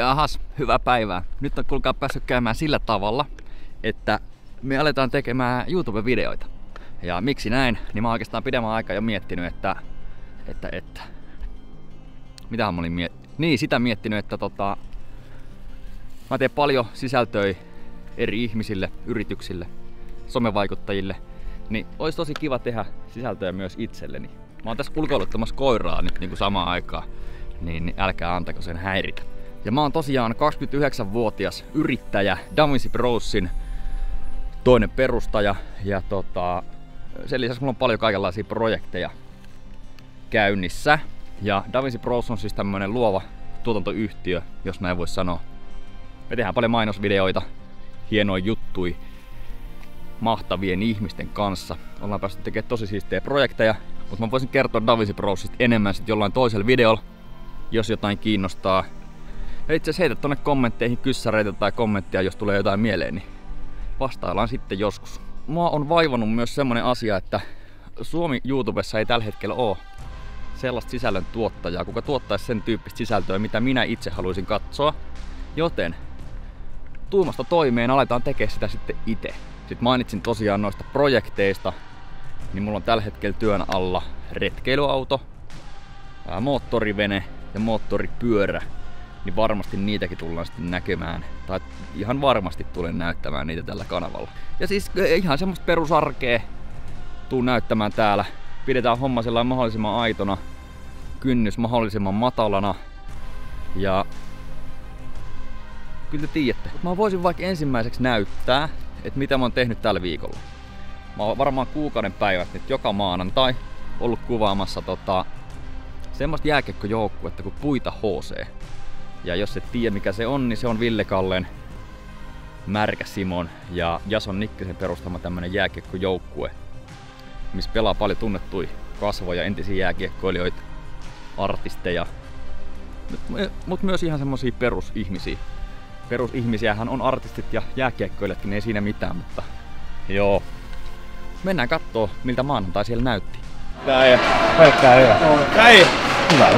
Jahas, hyvää päivää. Nyt on kuulkaa päässyt käymään sillä tavalla, että me aletaan tekemään YouTube-videoita. Ja miksi näin? Niin mä oon oikeastaan pidemmän aikaa jo miettinyt, että mitähän mä olin sitä miettinyt, että mä teen paljon sisältöä eri ihmisille, yrityksille, somevaikuttajille. Niin olisi tosi kiva tehdä sisältöä myös itselleni. Mä oon tässä ulkoiluttamassa koiraa nyt niin kuin samaan aikaan, niin älkää antako sen häiritä. Ja mä oon tosiaan 29-vuotias yrittäjä, DaVinci Brosin toinen perustaja. Ja sen lisäksi mulla on paljon kaikenlaisia projekteja käynnissä. Ja DaVinci Bros on siis tämmönen luova tuotantoyhtiö, jos näin voisi sanoa. Me tehdään paljon mainosvideoita, hienoja juttuja mahtavien ihmisten kanssa. Ollaan päästy tekemään tosi siistejä projekteja, mutta mä voisin kertoa DaVinci Brosista enemmän sit jollain toisella videolla, jos jotain kiinnostaa. Ja itse asiassa heitä tonne kommentteihin kyssäreitä tai kommenttia, jos tulee jotain mieleen, niin vastaillaan sitten joskus. Mua on vaivannut myös semmonen asia, että Suomi YouTubessa ei tällä hetkellä oo sellaista sisällön tuottajaa, kuka tuottaisi sen tyyppistä sisältöä, mitä minä itse haluaisin katsoa. Joten tuumasta toimeen aletaan tekemään sitä sitten itse. Sitten mainitsin tosiaan noista projekteista, niin mulla on tällä hetkellä työn alla retkeilyauto, moottorivene ja moottoripyörä. Niin varmasti niitäkin tullaan sitten näkemään, tai ihan varmasti tulen näyttämään niitä tällä kanavalla. Ja siis ihan semmoista perusarkea tuun näyttämään täällä. Pidetään homma sellainen mahdollisimman aitona, kynnys mahdollisimman matalana. Ja kyllä te tiedätte. Mä voisin vaikka ensimmäiseksi näyttää, että mitä mä oon tehnyt tällä viikolla. Mä oon varmaan kuukauden päivät nyt joka maanantai ollut kuvaamassa semmoista jääkiekkojoukkuetta kuin Puita HC. Ja jos et tiedä mikä se on, niin se on Ville Kallen, Märkä Simon ja Jason Nikkisen perustama tämmönen jääkiekkojoukkue, missä pelaa paljon tunnettuja kasvoja, entisiä jääkiekkoilijoita, artisteja, mut myös ihan semmosia perusihmisiä. Perusihmisiähän on artistit ja jääkiekkoilijatkin, ei siinä mitään, mutta joo. Mennään kattoo miltä maanantai siellä näytti. Näin, pelkkää hyvä. Näin! Hyvä.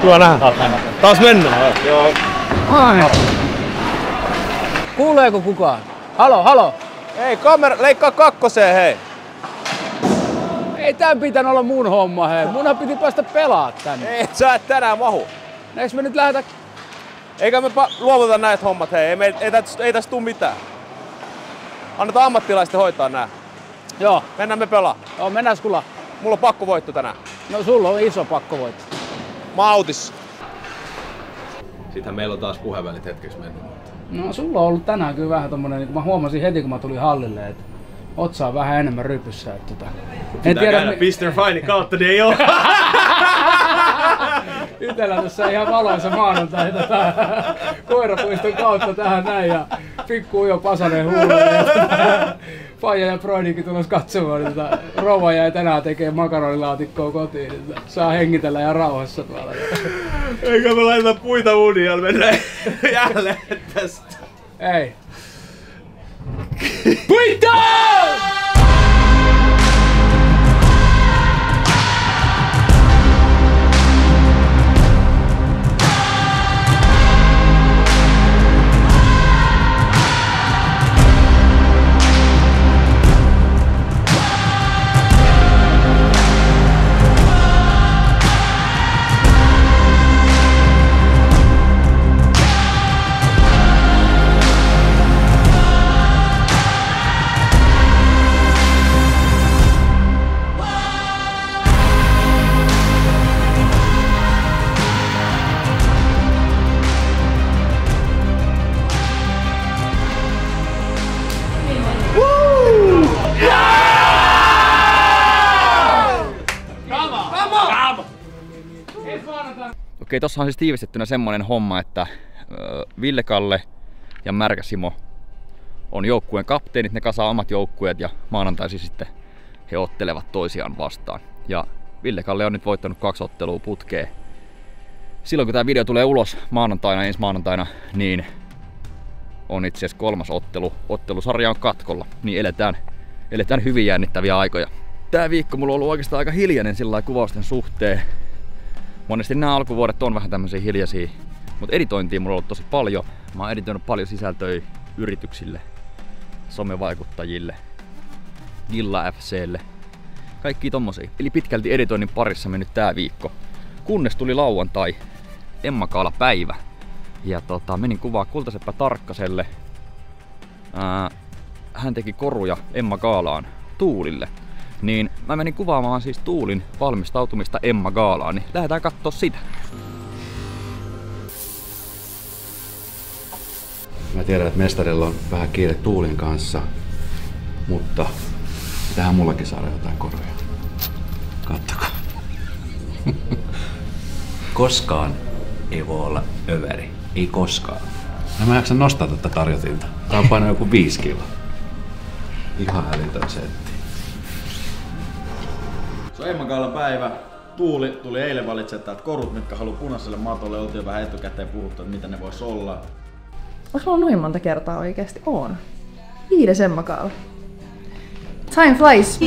Tuo nähdään. Taas mennään. Joo. Ai. Kuuleeko kukaan? Halo. Hei, kamera, leikkaa kakkoseen, hei. Ei tän pitänyt olla mun homma, hei. Munhan piti päästä pelaa tänne. Ei, sä et tänään mahu. Eiks me nyt lähdetä? Eikä me luovuta näitä hommat, hei. Ei tästä tuu mitään. Annetaan ammattilaisten hoitaa nää. Joo. Mennään me pelaa. Joo, mennään kulla. Mulla on pakkovoitto tänään. No sulla on iso pakkovoitto. Mä oon autissa. Sittenhän meillä on taas puhevälit hetkeksi mennyt. No sulla on ollut tänään kyllä vähän tommonen, niin mä huomasin heti kun mä tulin hallille, että otsa on vähän enemmän rypyssä. En tiedä, Mr. Fine kautta, niin ei oo. Itellä tässä ihan valoisa maanantai koirapuiston kautta tähän näin ja pikku Ujo Pasanen huulee. Faija ja Broidikin tulos katsomaan, niin rouva jäi tänään tekee makaronilaatikkoa kotiin, niin saa hengitellä ja rauhassa tuolla. Eikä me laiteta puita uuniaan, mennään jälleen tästä. Ei. Puita! Okei, tossa on siis tiivistettynä semmonen homma, että Ville Kalle ja Märkä Simo on joukkueen kapteenit, ne kasaa omat joukkueet ja maanantaisin sitten he ottelevat toisiaan vastaan. Ja Ville Kalle on nyt voittanut 2 ottelua putkeen. Silloin kun tää video tulee ulos ensi maanantaina, niin on itse asiassa 3. ottelu. Ottelusarja on katkolla, niin eletään hyvin jännittäviä aikoja. Tää viikko mulla on ollut oikeastaan aika hiljainen sillä kuvausten suhteen. Monesti nämä alkuvuodet on vähän tämmöisiä hiljaisia, Mutta editointia mulla on ollut tosi paljon. Mä oon editoinut paljon sisältöjä yrityksille, somevaikuttajille, Gilla FC:lle, kaikki tommosia. Eli pitkälti editoinnin parissa mennyt tää viikko. Kunnes tuli lauantai, Emma Kaala päivä. Ja menin kuvaa Kultaseppä Tarkkaselle. Hän teki koruja Emma Kaalaan Tuulille. Niin mä menin kuvaamaan siis Tuulin valmistautumista Emma Kaalaan, niin lähdetään kattoo sitä. Mä tiedän, että mestarilla on vähän kiire Tuulin kanssa, mutta pitäähän mullakin saada jotain koruja. Kattokaa. Koskaan ei voi olla överi. Ei koskaan. En mä jaksa nostaa tätä tarjotinta. Tää on painaa joku 5 kiloa. Ihan älytön setti. Se on Emma Kaalan päivä. Tuuli tuli eilen valitsemaan täältä korut, mitkä haluaa punaiselle matolle. Oltiin jo vähän etukäteen puhuttu, että mitä ne vois olla. Onks mulla noin monta kertaa oikeesti? On. 5. Emma Kaala. Time flies.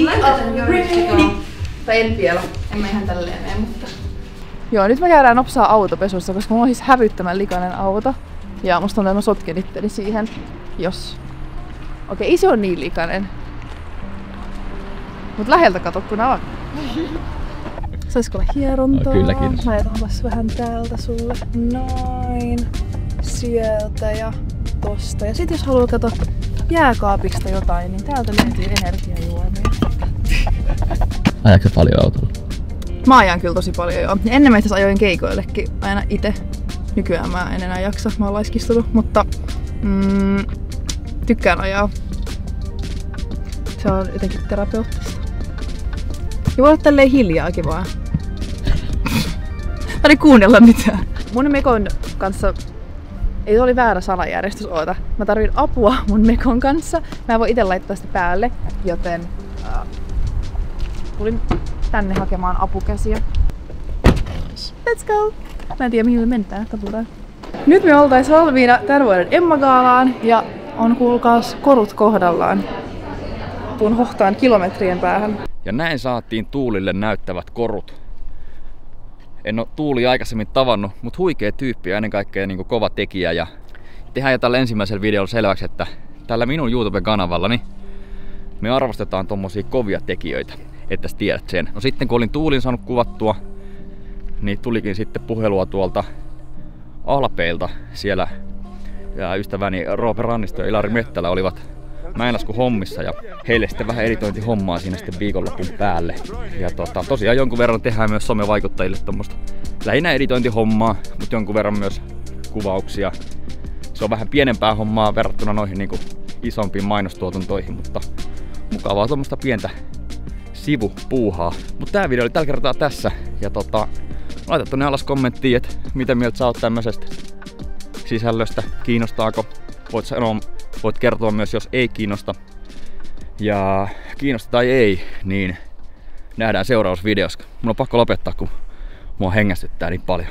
Tai en vielä. En mä ihan tälleen mene, mutta... Joo, nyt me käydään nopsaa autopesussa, koska mulla on siis hävyttömän likainen auto. Ja musta on että mä sotken itteni siihen, jos... Okei, se on niin likainen. Mut läheltä katsottuna on. Saisiko olla hierontaa? No, kyllä, kiitos. Laitaanpas vähän täältä sulle. Noin. Sieltä ja tosta. Ja sit jos haluaa katsoa jääkaapista jotain, niin täältä löytyy energiajuomia. Ajaatko paljon autolla? Mä ajan kyllä tosi paljon joo. Ennen mä itse ajoin keikoillekin aina itse. Nykyään mä en enää jaksa, mä oon laiskistunut, mutta tykkään ajaa. Se on jotenkin terapeuttista. Ja voi olla tälleen hiljaakin vaan. Mä en kuunnella mitään. Mun Mekon kanssa ei oli väärä sanajärjestys, oota. Mä tarvin apua mun Mekon kanssa. Mä en voi ite laittaa sitä päälle, joten tulin tänne hakemaan apukäsiä. Let's go! Mä en tiedä mihin me mentään, katsotaan. Nyt me oltais valmiina tämän vuoden Emma Kaalaan ja on kuulkaas korut kohdallaan. Tuun hohtaan kilometrien päähän. Ja näin saatiin Tuulille näyttävät korut. En oo Tuuli aikaisemmin tavannut, mut huikea tyyppi ja ennen kaikkea niin kova tekijä. Ja tehdään jo tällä ensimmäisellä videolla selväksi, että tällä minun YouTube-kanavallani me arvostetaan tommosia kovia tekijöitä, että sä tiedät sen. No sitten kun olin Tuulin saanut kuvattua, niin tulikin sitten puhelua tuolta Alpeilta. Siellä ja ystäväni Roope Rannisto ja Ilari Mettälä olivat Mäenlaskun hommissa ja heille sitten vähän editointihommaa siinä sitten viikonlopun päälle. Ja tosiaan jonkun verran tehdään myös somevaikuttajille tommoista lähinnä editointihommaa, mutta jonkun verran myös kuvauksia. Se on vähän pienempää hommaa verrattuna noihin niinku isompiin mainostuotantoihin, mutta mukavaa tommoista pientä sivupuuhaa. Mutta tää video oli tällä kertaa tässä ja laita tonne alas kommenttiin, että mitä mieltä sä oot tämmöisestä sisällöstä, kiinnostaako? Voit kertoa myös, jos ei kiinnosta. Ja kiinnosta tai ei, niin nähdään seuraavassa videossa. Mun on pakko lopettaa, kun mua hengästyttää niin paljon.